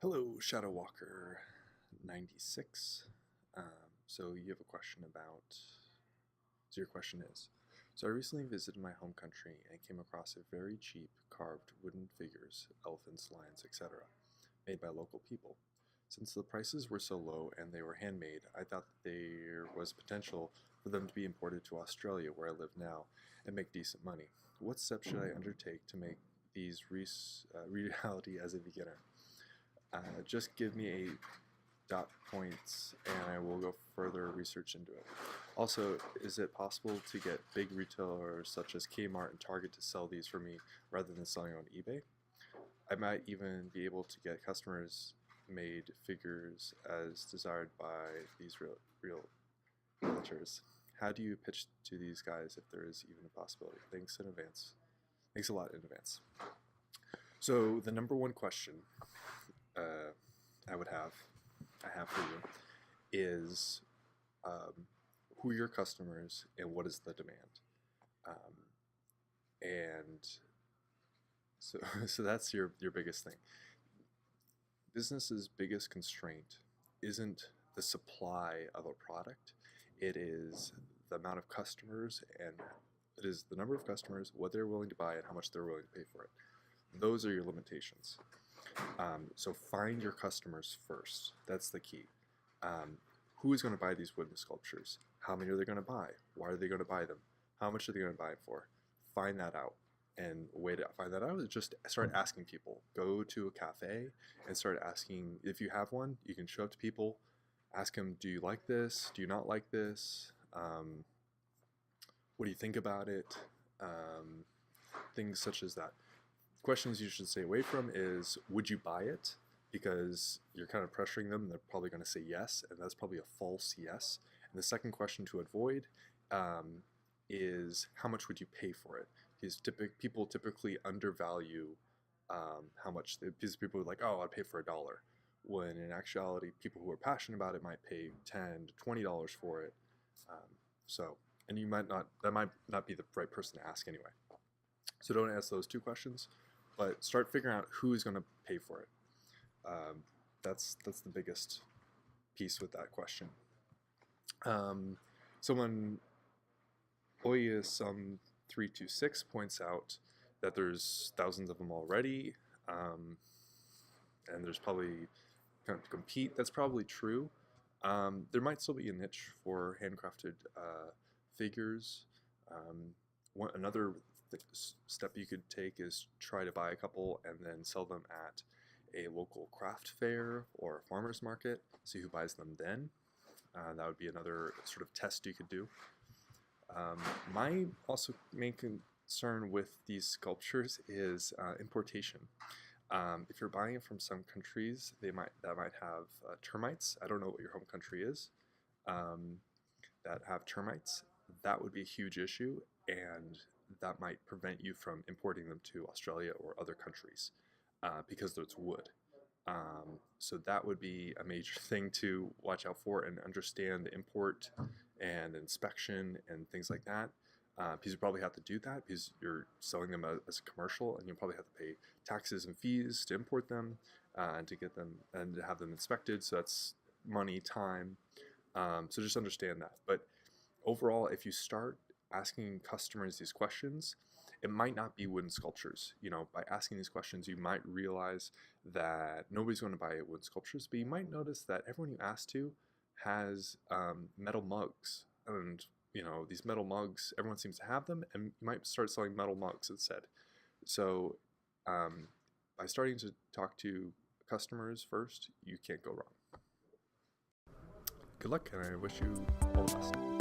Hello, Shadow Walker 96. So you have a question about, so your question is, so I recently visited my home country and came across a very cheap carved wooden figures, elephants, lions, etc., made by local people. Since the prices were so low and they were handmade, I thought that there was potential for them to be imported to Australia, where I live now, and make decent money. What steps should I undertake to make these reality as a beginner? Just give me a dot points and I will go further research into it. Also, is it possible to get big retailers such as Kmart and Target to sell these for me rather than selling on eBay? I might even be able to get customers made figures as desired by these realtors. How do you pitch to these guys if there is even a possibility? Thanks in advance. Thanks a lot in advance. So the number one question I have for you is who are your customers and what is the demand? And so that's your biggest thing. Business's biggest constraint isn't the supply of a product, it is the amount of customers, and it is the number of customers, what they're willing to buy, and how much they're willing to pay for it. Those are your limitations. So find your customers first. That's the key. Who is going to buy these wooden sculptures? How many are they going to buy? Why are they going to buy them? How much are they going to buy them for? Find that out. And a way to find that out is just start asking people. Go to a cafe and start asking. If you have one, you can show up to people, ask them, do you like this? Do you not like this? What do you think about it? Things such as that. Questions you should stay away from is, would you buy it? Because you're kind of pressuring them. They're probably going to say yes, and that's probably a false yes. And the second question to avoid is, how much would you pay for it? Because people typically undervalue how much. Because people are like, oh, I'd pay for $1. When in actuality, people who are passionate about it might pay $10 to $20 for it. And you might not. That might not be the right person to ask anyway. So don't ask those two questions, but start figuring out who is going to pay for it. That's the biggest piece with that question. Someone, Oyasum326 points out that there's thousands of them already, and there's probably kind of to compete. That's probably true. There might still be a niche for handcrafted figures. Another step you could take is try to buy a couple and then sell them at a local craft fair or a farmer's market. See who buys them then. That would be another sort of test you could do. My also main concern with these sculptures is importation. If you're buying it from some countries, that might have termites. I don't know what your home country is that have termites. That would be a huge issue, and that might prevent you from importing them to Australia or other countries because it's wood. So that would be a major thing to watch out for and understand the import and inspection and things like that. Because you probably have to do that because you're selling them as a commercial, and you'll probably have to pay taxes and fees to import them and to get them and to have them inspected. So that's money, time. So just understand that. But overall, if you start asking customers these questions, it might not be wooden sculptures. By asking these questions, you might realize that nobody's going to buy wooden sculptures, but you might notice that everyone you ask to has metal mugs. And, these metal mugs, everyone seems to have them, and you might start selling metal mugs instead. So by starting to talk to customers first, you can't go wrong. Good luck, and I wish you all the best.